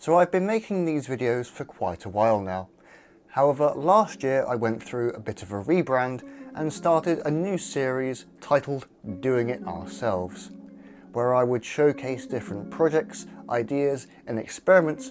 So I've been making these videos for quite a while now. However, last year I went through a bit of a rebrand and started a new series titled Doing It Ourselves, where I would showcase different projects, ideas and experiments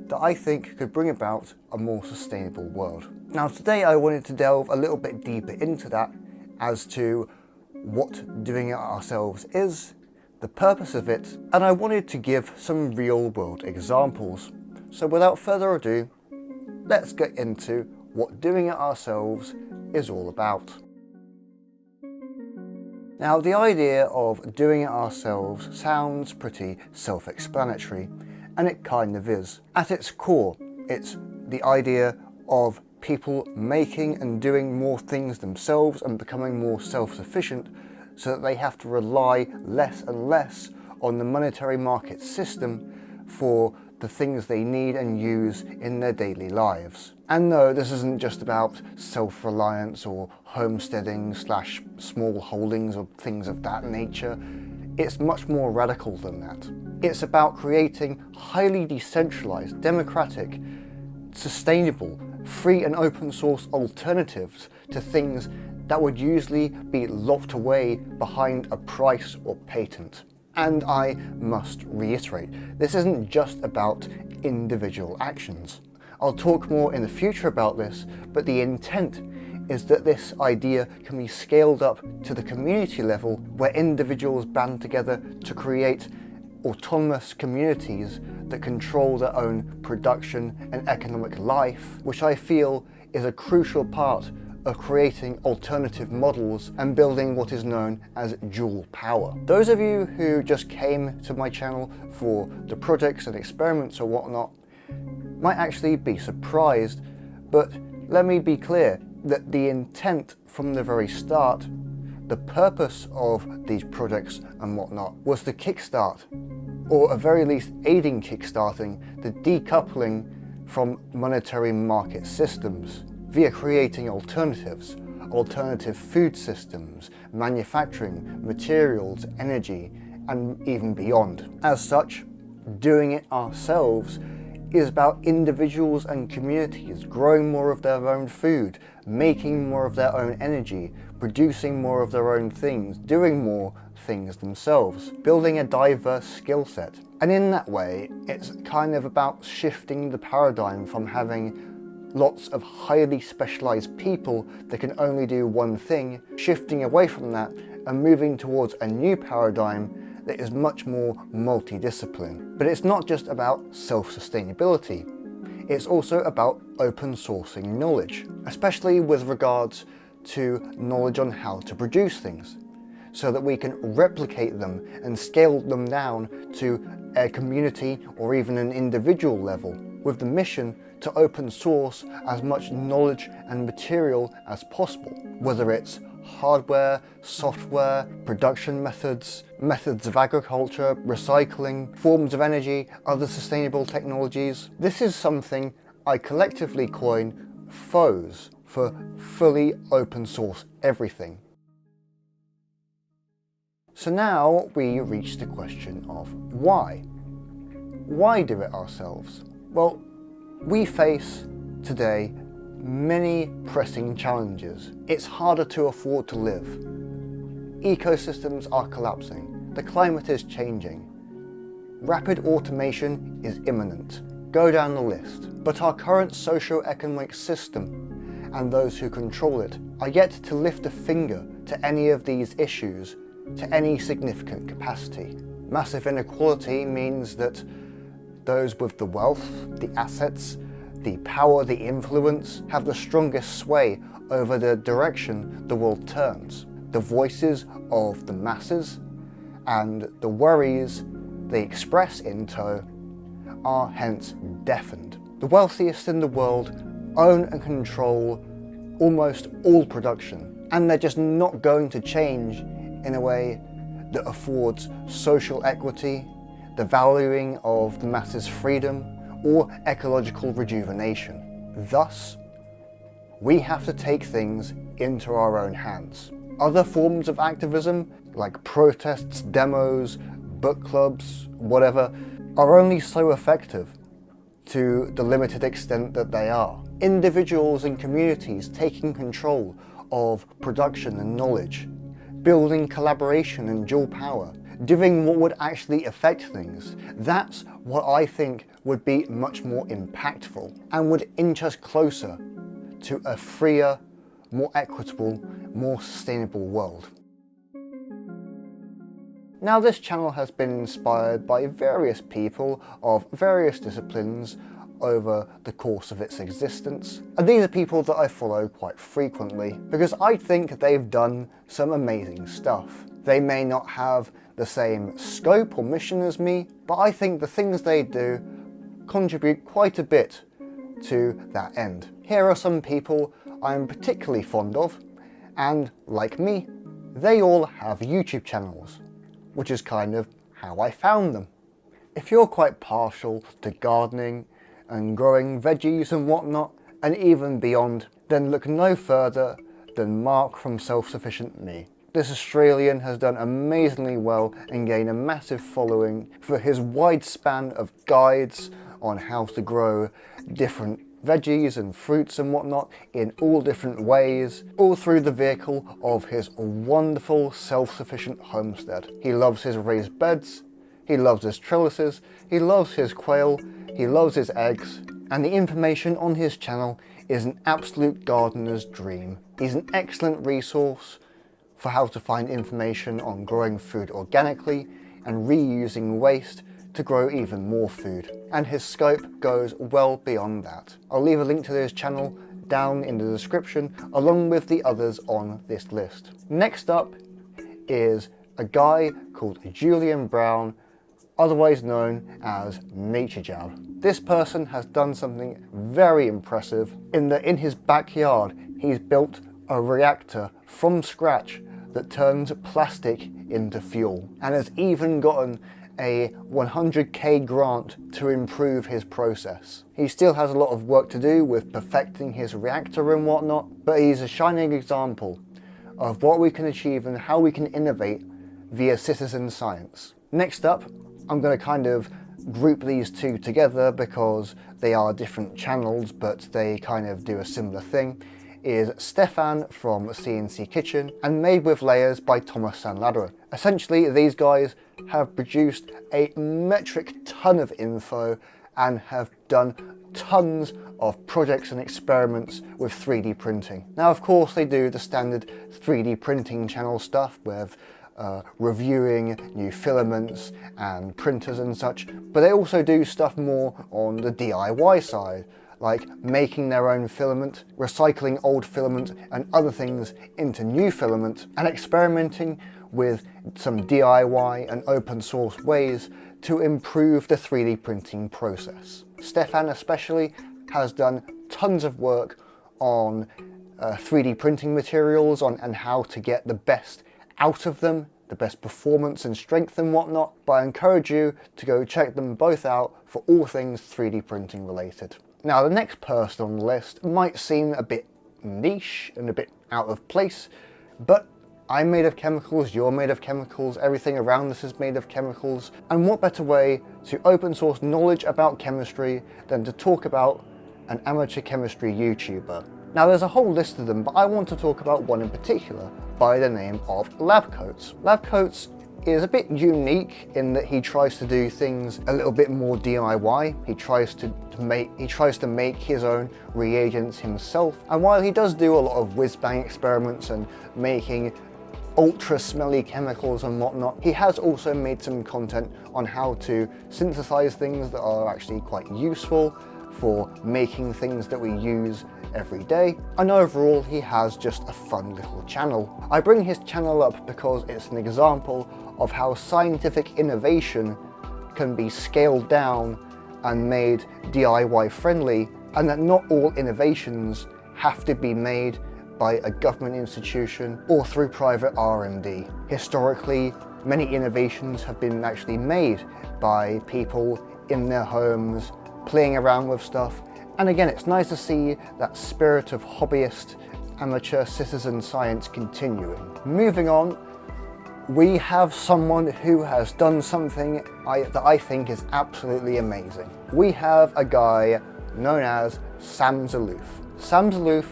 that I think could bring about a more sustainable world. Now today I wanted to delve a little bit deeper into that as to what Doing It Ourselves is, the purpose of it, and I wanted to give some real world examples. So without further ado, let's get into what Doing It Ourselves is all about. Now the idea of doing it ourselves sounds pretty self-explanatory, and it kind of is. At its core, it's the idea of people making and doing more things themselves and becoming more self-sufficient so that they have to rely less and less on the monetary market system for the things they need and use in their daily lives. And no, this isn't just about self-reliance or homesteading / small holdings or things of that nature. It's much more radical than that. It's about creating highly decentralized, democratic, sustainable, free and open source alternatives to things that would usually be locked away behind a price or patent. And I must reiterate, this isn't just about individual actions. I'll talk more in the future about this, but the intent is that this idea can be scaled up to the community level where individuals band together to create autonomous communities that control their own production and economic life, which I feel is a crucial part of creating alternative models and building what is known as dual power. Those of you who just came to my channel for the projects and experiments or whatnot might actually be surprised, but let me be clear that the intent from the very start, the purpose of these projects and whatnot, was to kickstart, or at very least aiding kickstarting, the decoupling from monetary market systems via creating alternatives, alternative food systems, manufacturing, materials, energy, and even beyond. As such, doing it ourselves is about individuals and communities growing more of their own food, making more of their own energy, producing more of their own things, doing more things themselves, building a diverse skill set. And in that way, it's kind of about shifting the paradigm from having lots of highly specialized people that can only do one thing, shifting away from that and moving towards a new paradigm that is much more multidisciplinary. But it's not just about self-sustainability, it's also about open sourcing knowledge, especially with regards to knowledge on how to produce things, so that we can replicate them and scale them down to a community or even an individual level, with the mission to open source as much knowledge and material as possible, whether it's hardware, software, production methods, methods of agriculture, recycling, forms of energy, other sustainable technologies. This is something I collectively coin FOSS, for fully open source everything. So now we reach the question of why? Why do it ourselves? Well, we face today many pressing challenges. It's harder to afford to live. Ecosystems are collapsing. The climate is changing. Rapid automation is imminent. Go down the list. But our current socio-economic system and those who control it are yet to lift a finger to any of these issues to any significant capacity. Massive inequality means that those with the wealth, the assets, the power, the influence, have the strongest sway over the direction the world turns. The voices of the masses and the worries they express in tow are hence deafened. The wealthiest in the world own and control almost all production, and they're just not going to change in a way that affords social equity, the valuing of the masses' freedom, or ecological rejuvenation. Thus, we have to take things into our own hands. Other forms of activism, like protests, demos, book clubs, whatever, are only so effective to the limited extent that they are. Individuals and communities taking control of production and knowledge, building collaboration and dual power, doing what would actually affect things. That's what I think would be much more impactful and would inch us closer to a freer, more equitable, more sustainable world. Now, this channel has been inspired by various people of various disciplines over the course of its existence, and these are people that I follow quite frequently because I think they've done some amazing stuff. They may not have the same scope or mission as me, but I think the things they do contribute quite a bit to that end. Here are some people I'm particularly fond of, and like me, they all have YouTube channels, which is kind of how I found them. If you're quite partial to gardening and growing veggies and whatnot, and even beyond, then look no further than Mark from Self-Sufficient Me. This Australian has done amazingly well and gained a massive following for his wide span of guides on how to grow different veggies and fruits and whatnot in all different ways, all through the vehicle of his wonderful self-sufficient homestead. He loves his raised beds, he loves his trellises, he loves his quail, he loves his eggs, and the information on his channel is an absolute gardener's dream. He's an excellent resource for how to find information on growing food organically and reusing waste to grow even more food. And his scope goes well beyond that. I'll leave a link to his channel down in the description along with the others on this list. Next up is a guy called Julian Brown, otherwise known as Naturejab. This person has done something very impressive in that in his backyard he's built a reactor from scratch that turns plastic into fuel, and has even gotten a 100k grant to improve his process. He still has a lot of work to do with perfecting his reactor and whatnot, but he's a shining example of what we can achieve and how we can innovate via citizen science. Next up, I'm going to kind of group these two together because they are different channels, but they kind of do a similar thing, is Stefan from CNC Kitchen and Made with Layers by Thomas Sanladra. Essentially, these guys have produced a metric ton of info and have done tons of projects and experiments with 3D printing. Now, of course, they do the standard 3D printing channel stuff with reviewing new filaments and printers and such, but they also do stuff more on the DIY side, like making their own filament, recycling old filament and other things into new filament, and experimenting with some DIY and open source ways to improve the 3D printing process. Stefan especially has done tons of work on 3D printing materials and how to get the best out of them, the best performance and strength and whatnot, but I encourage you to go check them both out for all things 3D printing related. Now, the next person on the list might seem a bit niche and a bit out of place, but I'm made of chemicals, you're made of chemicals, everything around us is made of chemicals, and what better way to open source knowledge about chemistry than to talk about an amateur chemistry YouTuber. Now, there's a whole list of them, but I want to talk about one in particular by the name of Labcoats. Labcoats is a bit unique in that he tries to do things a little bit more DIY. He tries to make his own reagents himself, and while he does do a lot of whiz-bang experiments and making ultra smelly chemicals and whatnot, he has also made some content on how to synthesize things that are actually quite useful for making things that we use every day, and overall he has just a fun little channel. I bring his channel up because it's an example of how scientific innovation can be scaled down and made DIY friendly, and that not all innovations have to be made by a government institution or through private R&D. Historically, many innovations have been actually made by people in their homes, playing around with stuff. And again, it's nice to see that spirit of hobbyist, amateur citizen science continuing. Moving on, we have someone who has done something that I think is absolutely amazing. We have a guy known as Sam Zaloof. Sam Zaloof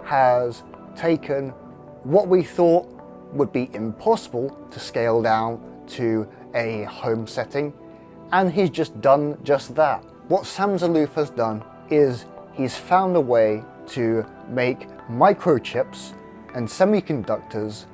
has taken what we thought would be impossible to scale down to a home setting, and he's just done just that. What Sam Zaloof has done is he's found a way to make microchips and semiconductors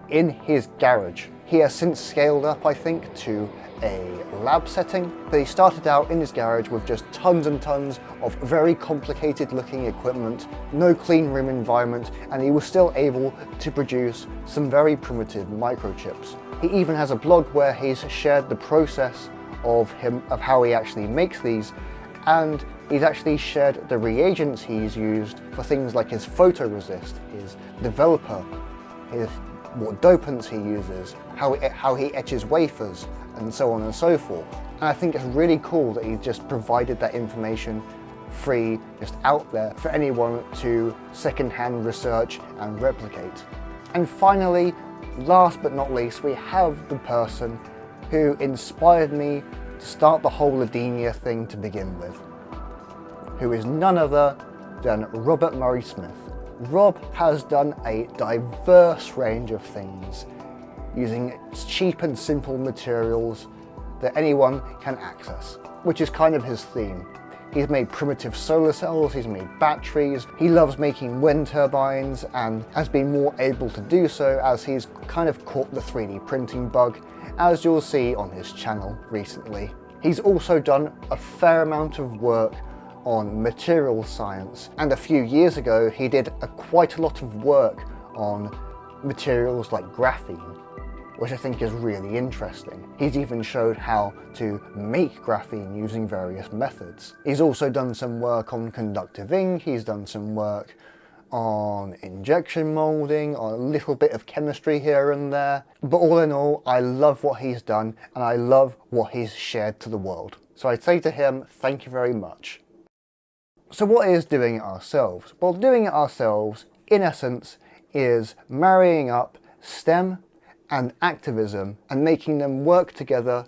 in his garage. He has since scaled up, I think, to a lab setting, but he started out in his garage with just tons and tons of very complicated looking equipment, no clean room environment, and he was still able to produce some very primitive microchips. He even has a blog where he's shared the process of how he actually makes these, and he's actually shared the reagents he's used for things like his photoresist, his developer, what dopants he uses, how he etches wafers, and so on and so forth. And I think it's really cool that he just provided that information free, just out there for anyone to secondhand research and replicate. And finally, last but not least, we have the person who inspired me to start the whole Edenia thing to begin with, who is none other than Robert Murray Smith. Rob has done a diverse range of things using cheap and simple materials that anyone can access, which is kind of his theme. He's made primitive solar cells, he's made batteries, he loves making wind turbines and has been more able to do so as he's kind of caught the 3D printing bug, as you'll see on his channel recently. He's also done a fair amount of work on material science, and a few years ago he did quite a lot of work on materials like graphene, which I think is really interesting. He's even showed how to make graphene using various methods. He's also done some work on conductive ink, he's done some work on injection molding, on a little bit of chemistry here and there. But all in all, I love what he's done and I love what he's shared to the world. So I say to him, thank you very much. So what is doing it ourselves? Well, doing it ourselves, in essence, is marrying up STEM and activism and making them work together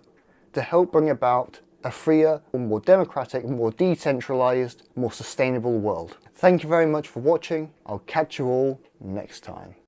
to help bring about a freer, more democratic, more decentralized, more sustainable world. Thank you very much for watching. I'll catch you all next time.